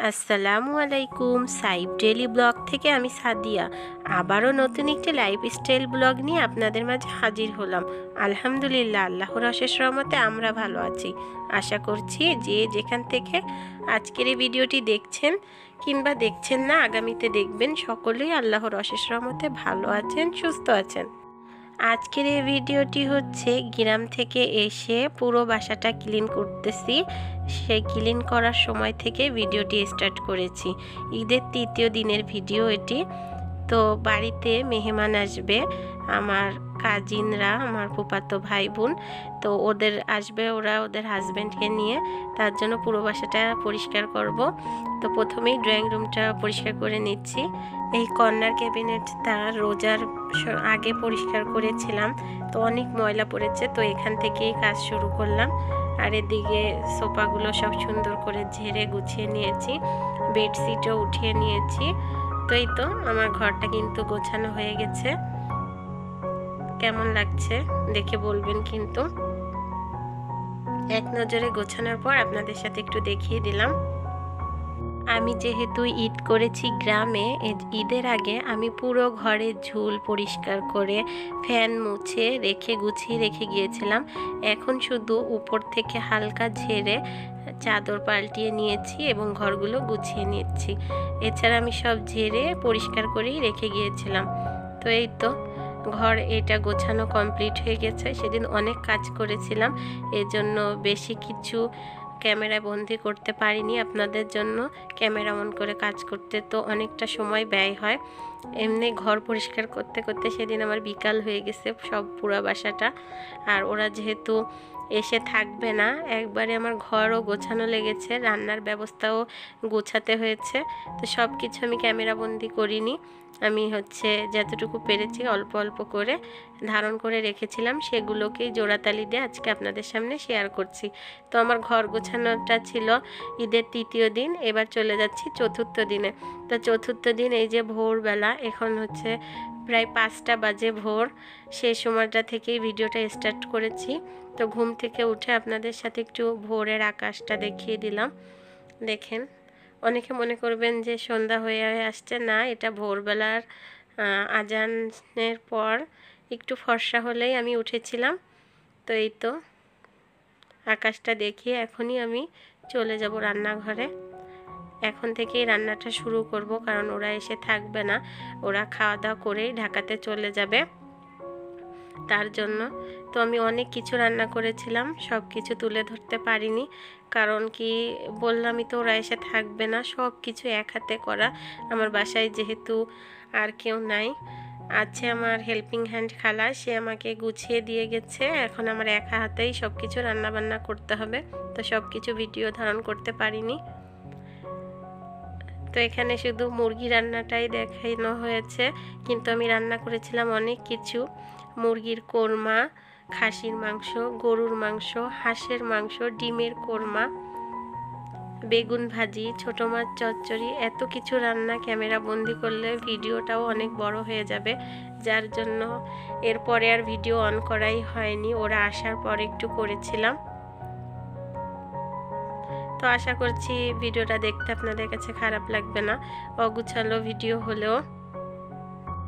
আসসালামু আলাইকুম। সাইব daily blog থেকে আমি সাদিয়া আবারও নতুন একটি লাইফস্টাইল ব্লগ নিয়ে আপনাদের মাঝে হাজির হলাম। আলহামদুলিল্লাহ, আল্লাহর অশেষ রহমতে আমরা ভালো আছি। আশা করছি যে যেখান থেকে আজকের এই ভিডিওটি দেখছেন কিংবা দেখছেন না, আগামীতে দেখবেন, সকলেই আল্লাহর অশেষ রহমতে ভালো আছেন, সুস্থ আছেন। আজকের এই ভিডিওটি হচ্ছে গ্রাম থেকে এসে পুরো বাসাটা ক্লিন করতেছি। সেই ক্লিন করার সময় থেকে ভিডিওটি স্টার্ট করেছি। ঈদের তৃতীয় দিনের ভিডিও এটি। তো বাড়িতে মেহমান আসবে, আমার কাজিনরা, আমার ফুফাতো ভাই বোন। তো ওদের আসবে, ওরা ওদের হাজব্যান্ডকে নিয়ে। তার জন্য পুরো বাসাটা পরিষ্কার করব। তো প্রথমেই ড্রয়িং রুমটা পরিষ্কার করে নিচ্ছি। এই কর্নার ক্যাবিনেটটা রোজার আগে পরিষ্কার করেছিলাম, তো অনেক ময়লা পড়েছে, তো এখান থেকেই কাজ শুরু করলাম। আর এদিকে সোফাগুলো সব সুন্দর করে ঝেড়ে গুছিয়ে নিয়েছি, বেডশিটও উঠিয়ে নিয়েছি। তো এই তো আমার ঘরটা কিন্তু গোছানো হয়ে গেছে। কেমন লাগছে দেখে বলবেন কিন্তু। এক নজরে গোছানোর পর আপনাদের সাথে একটু দেখিয়ে দিলাম। আমি যেহেতু ঈদ করেছি গ্রামে, ঈদের আগে আমি পুরো ঘরের ঝুল পরিষ্কার করে ফ্যান মুছে রেখে গুছিয়ে রেখে গিয়েছিলাম। এখন শুধু উপর থেকে হালকা ঝেড়ে চাদর পাল্টিয়ে নিয়েছি এবং ঘরগুলো গুছিয়ে নিচ্ছি। এছাড়া আমি সব ঝেড়ে পরিষ্কার করেই রেখে গিয়েছিলাম। তো এই তো ঘর এটা গোছানো কমপ্লিট হয়ে গেছে। সেদিন অনেক কাজ করেছিলাম, এজন্য বেশি কিছু ক্যামেরায় বন্দি করতে পারিনি আপনাদের জন্য। ক্যামেরা অন করে কাজ করতে তো অনেকটা সময় ব্যয় হয়। এমনি ঘর পরিষ্কার করতে করতে সেদিন আমার বিকাল হয়ে গেছে, সব পুরো বাসাটা। আর ওরা যেহেতু এসে থাকবে না, একবারে আমার ঘরও গোছানো লেগেছে, রান্নার ব্যবস্থাও গোছাতে হয়েছে। তো সব কিছু আমি ক্যামেরা বন্দি করিনি। আমি যতটুকু পেরেছি অল্প অল্প করে ধারণ করে রেখেছিলাম, সেগুলোকেই জোড়াতালি দিয়ে আজকে আপনাদের সামনে শেয়ার করছি। তো আমার ঘর গোছানোটা ছিল ঈদের তৃতীয় দিন, এবার চলে যাচ্ছি চতুর্থ দিনে। তো চতুর্থ দিন এই যে ভোরবেলা, এখন প্রায় 5টা বাজে ভোর। সেই সময়টা থেকেই ভিডিওটা স্টার্ট করেছি। তো ঘুম থেকে উঠে আপনাদের সাথে একটু ভোরের আকাশটা দেখিয়ে দিলাম। দেখেন, অনেকে মনে করবেন যে সন্ধ্যা হয়ে আসছে, না, এটা ভোরবেলার আজানের পর একটু ফর্সা হলেই আমি উঠেছিলাম। তো এই তো আকাশটা দেখিয়ে এখনই আমি চলে যাব রান্নাঘরে। এখন থেকেই রান্নাটা শুরু করব, কারণ ওরা এসে থাকবে না, ওরা খাওয়া দাওয়া করেই ঢাকাতে চলে যাবে, তার জন্য। তো আমি অনেক কিছু রান্না করেছিলাম, সব কিছু তুলে ধরতে পারিনি, কারণ কি বললামই তো, ওরা এসে থাকবে না, সব কিছু এক হাতে করা। আমার বাসায় যেহেতু আর কেউ নাই, আছে আমার হেল্পিং হ্যান্ড খালা, সে আমাকে গুছিয়ে দিয়ে গেছে। এখন আমার একা হাতেই সব কিছু রান্নাবান্না করতে হবে, তো সব কিছু ভিডিও ধারণ করতে পারিনি। তো এখানে শুধু মুরগি রান্নাটাই দেখানো হয়েছে, কিন্তু আমি রান্না করেছিলাম অনেক কিছু। মুরগির কোরমা, খাসির মাংস, গরুর মাংস, হাঁসের মাংস, ডিমের কোরমা, বেগুন ভাজি, ছোট মাছ চচ্চড়ি, এত কিছু রান্না ক্যামেরা বন্দি করলে ভিডিওটাও অনেক বড় হয়ে যাবে, যার জন্য এরপরে আর ভিডিও অন করাই হয়নি। ওরা আসার পর একটু করেছিলাম। তো আশা করছি ভিডিওটা দেখতে আপনাদের কাছে খারাপ লাগবে না, অগুছালো ভিডিও হলেও।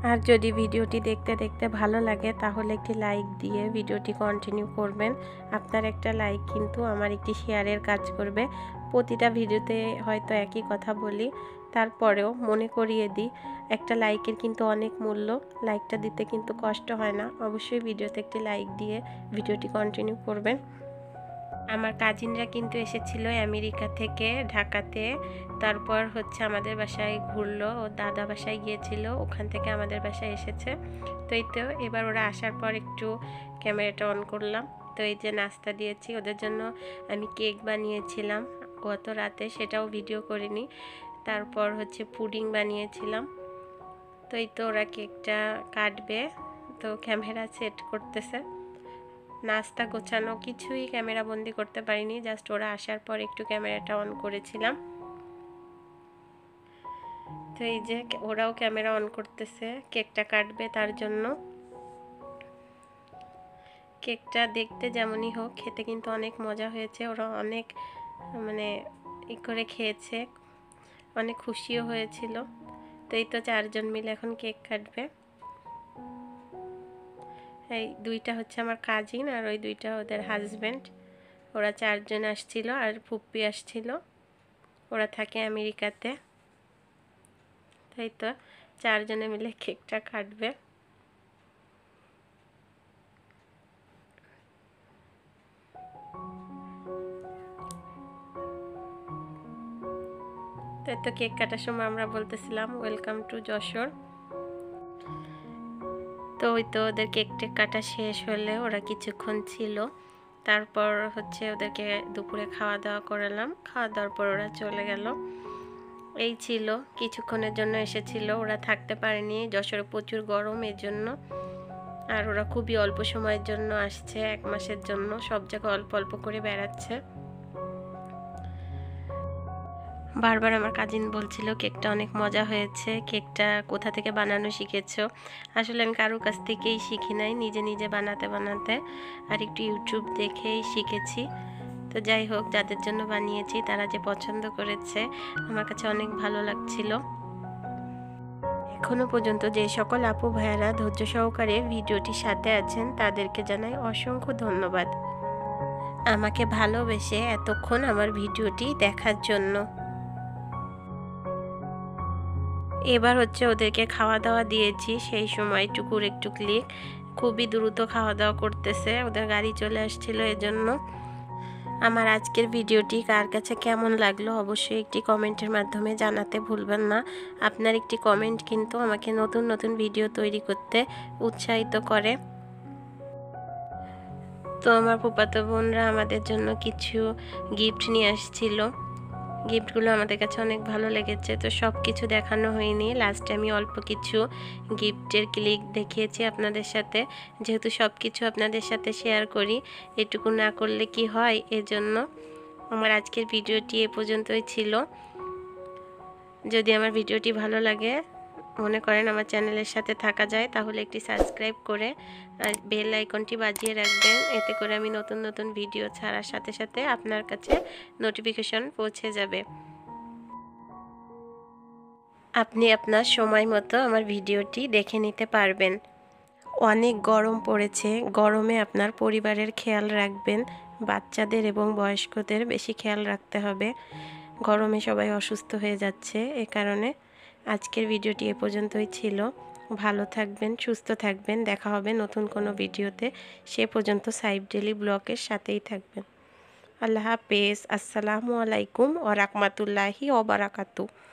আর যদি ভিডিওটি দেখতে দেখতে ভালো লাগে তাহলে একটি লাইক দিয়ে ভিডিওটি কন্টিনিউ করবেন। আপনার একটা লাইক কিন্তু আমার একটি শেয়ারের কাজ করবে। প্রতিটা ভিডিওতে হয়তো একই কথা বলি, তারপরেও মনে করিয়ে দিই, একটা লাইকের কিন্তু অনেক মূল্য। লাইকটা দিতে কিন্তু কষ্ট হয় না। অবশ্যই ভিডিওতে একটি লাইক দিয়ে ভিডিওটি কন্টিনিউ করবেন। আমার কাজিনরা কিন্তু এসেছিল আমেরিকা থেকে ঢাকাতে, তারপর আমাদের বাসায় ঘুরলো, ও দাদা বাসায় গিয়েছিল, ওখান থেকে আমাদের বাসায় এসেছে। তো এই তো এবার ওরা আসার পর একটু ক্যামেরাটা অন করলাম। তো এই যে নাস্তা দিয়েছি ওদের জন্য, আমি কেক বানিয়েছিলাম গত রাতে, সেটাও ভিডিও করিনি। তারপর পুডিং বানিয়েছিলাম। তো এই তো ওরা কেকটা কাটবে, তো ক্যামেরা সেট করতেছে। নাস্তা গোছানো কিছুই ক্যামেরা বন্দি করতে পারিনি, জাস্ট ওরা আসার পর একটু ক্যামেরাটা অন করেছিলাম। তো এই যে ওরাও ক্যামেরা অন করতেছে, কেকটা কাটবে তার জন্য। কেকটা দেখতে যেমনই হোক, খেতে কিন্তু অনেক মজা হয়েছে। ওরা অনেক করে খেয়েছে। অনেক খুশিও হয়েছিল। তো এই তো 4 জন মিলে এখন কেক কাটবে। এই 2টা হচ্ছে আমার কাজিন আর ওই 2টা ওদের হাজব্যান্ড। ওরা 4 জন আসছিল আর ফুপ্পি আসছিল, ওরা থাকে আমেরিকাতে। তাই তো 4 জনে মিলে কেকটা কাটবে। তাই তো কেক কাটার সময় আমরা বলতেছিলাম ওয়েলকাম টু যশোর। তো ওই তো ওদের কেক টেক কাটা শেষ হলে ওরা কিছুক্ষণ ছিল, তারপর হচ্ছে ওদেরকে দুপুরে খাওয়া দাওয়া করালাম। খাওয়া দাওয়ার পর ওরা চলে গেল। এই ছিল, কিছুক্ষণের জন্য এসেছিল, ওরা থাকতে পারেনি, যশোরে প্রচুর গরম এর জন্য। আর ওরা খুবই অল্প সময়ের জন্য আসছে, 1 মাসের জন্য, সব জায়গায় অল্প অল্প করে বেড়াচ্ছে। বারবার আমার কাজিন বলছিল কেকটা অনেক মজা হয়েছে, কেকটা কোথা থেকে বানানো শিখেছো? আসলে আমি কারোর কাছ থেকেই শিখি নাই, নিজে নিজে বানাতে বানাতে আর একটু ইউটিউব দেখেই শিখেছি। তো যাই হোক, যাদের জন্য বানিয়েছি তারা যে পছন্দ করেছে আমার কাছে অনেক ভালো লাগছিল। এখনো পর্যন্ত যে সকল আপু ভাইয়ারা ধৈর্য সহকারে ভিডিওটির সাথে আছেন তাদেরকে জানাই অসংখ্য ধন্যবাদ আমাকে ভালোবেসে এতক্ষণ আমার ভিডিওটি দেখার জন্য। এবার হচ্ছে ওদেরকে খাওয়া দাওয়া দিয়েছি, সেই সময় টুকুর একটু ক্লিক খুবই দ্রুত খাওয়া দাওয়া করতেছে, ওদের গাড়ি চলে আসছিল এজন্য। আমার আজকের ভিডিওটি কার কাছে কেমন লাগলো অবশ্যই একটি কমেন্টের মাধ্যমে জানাতে ভুলবেন না। আপনার একটি কমেন্ট কিন্তু আমাকে নতুন নতুন ভিডিও তৈরি করতে উৎসাহিত করে। তো আমার ফুফাতো বোনরা আমাদের জন্য কিছু গিফট নিয়ে আসছিল, গিফটগুলো আমাদের কাছে অনেক ভালো লেগেছে। তো সব কিছু দেখানো হয়নি, লাস্টে আমি অল্প কিছু গিফটের ক্লিক দেখিয়েছি আপনাদের সাথে, যেহেতু সব কিছু আপনাদের সাথে শেয়ার করি, এটুকু না করলে কি হয়, এজন্য। আমার আজকের ভিডিওটি এ পর্যন্তই ছিল। যদি আমার ভিডিওটি ভালো লাগে, মনে করেন আমার চ্যানেলের সাথে থাকা যায়, তাহলে একটি সাবস্ক্রাইব করে বেল আইকনটি বাজিয়ে রাখবেন, এতে করে আমি নতুন নতুন ভিডিও ছাড়ার সাথে সাথে আপনার কাছে নোটিফিকেশন পৌঁছে যাবে। আপনি আপনার সময় মতো আমার ভিডিওটি দেখে নিতে পারবেন। অনেক গরম পড়েছে, গরমে আপনার পরিবারের খেয়াল রাখবেন, বাচ্চাদের এবং বয়স্কদের বেশি খেয়াল রাখতে হবে। গরমে সবাই অসুস্থ হয়ে যাচ্ছে, এ কারণে আজকের ভিডিওটি এ পর্যন্তই ছিল। ভালো থাকবেন, সুস্থ থাকবেন, দেখা হবে নতুন কোনো ভিডিওতে। সে পর্যন্ত সাইফ ডেইলি ব্লগের সাথেই থাকবেন। আল্লাহ হাফেজ। আসসালামু আলাইকুম ওয়া রাহমাতুল্লাহি ওয়া বারাকাতুহু।